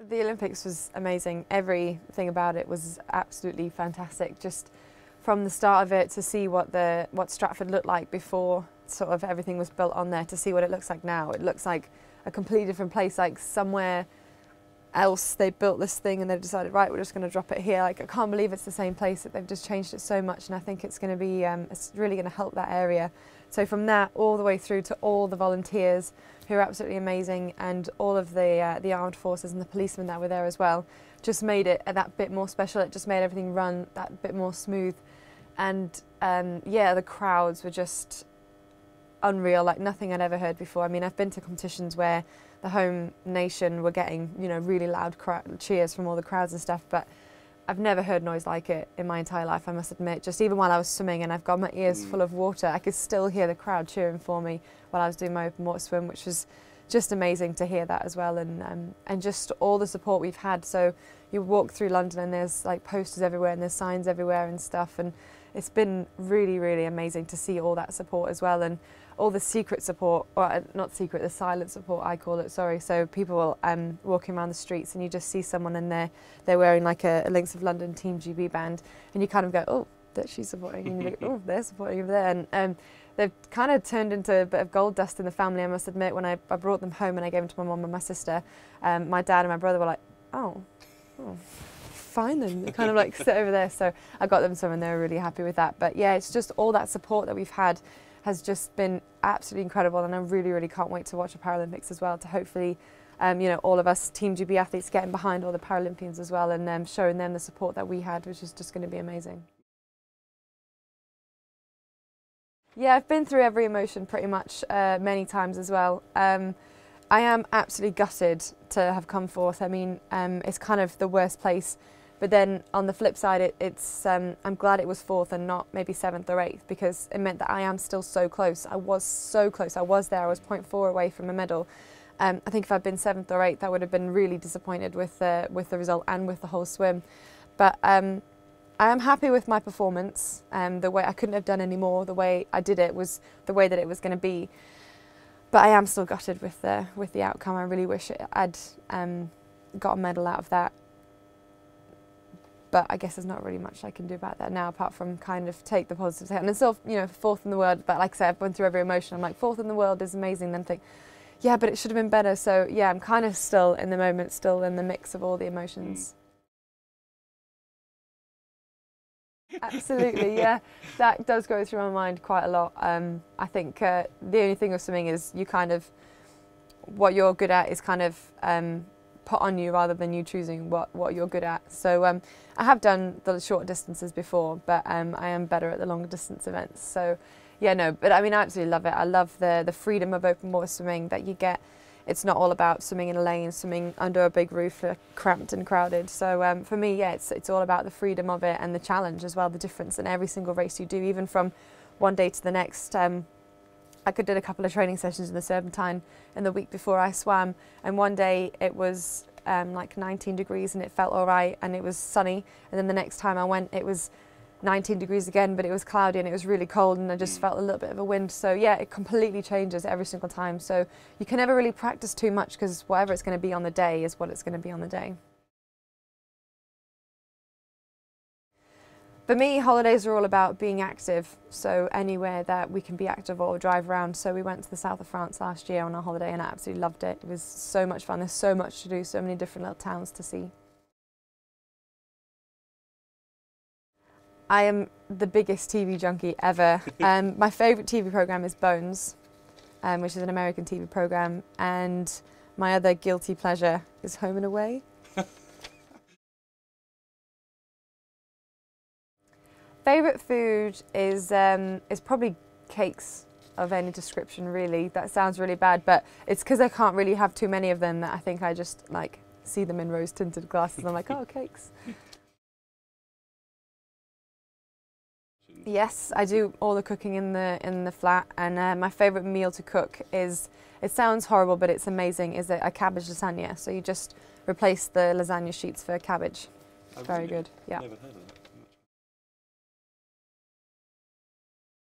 The Olympics was amazing. Everything about it was absolutely fantastic. Just from the start of it to see what Stratford looked like before sort of everything was built on there, to see what it looks like now. It looks like a completely different place, like somewhere else they built this thing and they decided, right, we're just going to drop it here. Like, I can't believe it's the same place, that they've just changed it so much, and I think it's going to be, it's really going to help that area. So from that all the way through to all the volunteers who are absolutely amazing, and all of the armed forces and the policemen that were there as well, just made it that bit more special. It just made everything run that bit more smooth. And yeah, the crowds were just unreal, like nothing I'd ever heard before. I mean, I've been to competitions where the home nation were getting, you know, really loud cheers from all the crowds and stuff, but I've never heard noise like it in my entire life, I must admit. Just even while I was swimming and I've got my ears full of water, I could still hear the crowd cheering for me while I was doing my open water swim, which was just amazing to hear that as well. And just all the support we've had. So you walk through London and there's like posters everywhere and there's signs everywhere and stuff, and it's been really, really amazing to see all that support as well, and all the secret support, or not secret, the silent support I call it, sorry. So people walking around the streets and you just see someone in there, they're wearing like a Links of London Team GB band, and you kind of go, oh, that she's supporting, and you go, oh, they're supporting over there. And they've kind of turned into a bit of gold dust in the family, I must admit. When I brought them home and I gave them to my mum and my sister, my dad and my brother were like, oh, fine then. They kind of like sit over there. So I got them some and they were really happy with that. But yeah, it's just all that support that we've had has just been absolutely incredible, and I really, really can't wait to watch the Paralympics as well, to hopefully, you know, all of us Team GB athletes getting behind all the Paralympians as well, and showing them the support that we had, which is just going to be amazing. Yeah, I've been through every emotion pretty much, many times as well. I am absolutely gutted to have come fourth. I mean, it's kind of the worst place. But then on the flip side, I'm glad it was fourth and not maybe seventh or eighth, because it meant that I am still so close. I was so close. I was there. I was 0.4 away from a medal. I think if I'd been seventh or eighth, I would have been really disappointed with the result and with the whole swim. But I am happy with my performance. The way I couldn't have done any more. The way I did it was the way that it was going to be. But I am still gutted with the outcome. I really wish I'd got a medal out of that. But I guess there's not really much I can do about that now, apart from kind of take the positives. And it's still, you know, fourth in the world. But like I said, I've gone through every emotion. I'm like, fourth in the world is amazing. Then think, yeah, but it should have been better. So yeah, I'm kind of still in the moment, still in the mix of all the emotions. Absolutely, yeah. That does go through my mind quite a lot. I think the only thing with swimming is you kind of, what you're good at is kind of put on you rather than you choosing what you're good at. So I have done the short distances before, but I am better at the longer distance events. So yeah, no, but I mean, I absolutely love it. I love the freedom of open water swimming that you get. It's not all about swimming in a lane, swimming under a big roof, cramped and crowded. So for me, yeah, it's all about the freedom of it and the challenge as well, the difference in every single race you do, even from one day to the next. I did a couple of training sessions in the Serpentine in the week before I swam, and one day it was like 19 degrees and it felt all right and it was sunny, and then the next time I went it was 19 degrees again, but it was cloudy and it was really cold and I just felt a little bit of a wind. So yeah, it completely changes every single time. So you can never really practice too much, because whatever it's going to be on the day is what it's going to be on the day. For me, holidays are all about being active, so anywhere that we can be active or drive around. So we went to the south of France last year on a holiday and I absolutely loved it. It was so much fun. There's so much to do, so many different little towns to see. I am the biggest TV junkie ever. My favourite TV programme is Bones, which is an American TV programme, and my other guilty pleasure is Home and Away. Favourite food is probably cakes of any description, really. That sounds really bad, but it's because I can't really have too many of them that I think I just like see them in rose tinted glasses and I'm like, oh, cakes. Yes, I do all the cooking in the flat, and my favourite meal to cook is, it sounds horrible but it's amazing, is a cabbage lasagna. So you just replace the lasagna sheets for cabbage. Oh, very good. Yeah. Never heard of that.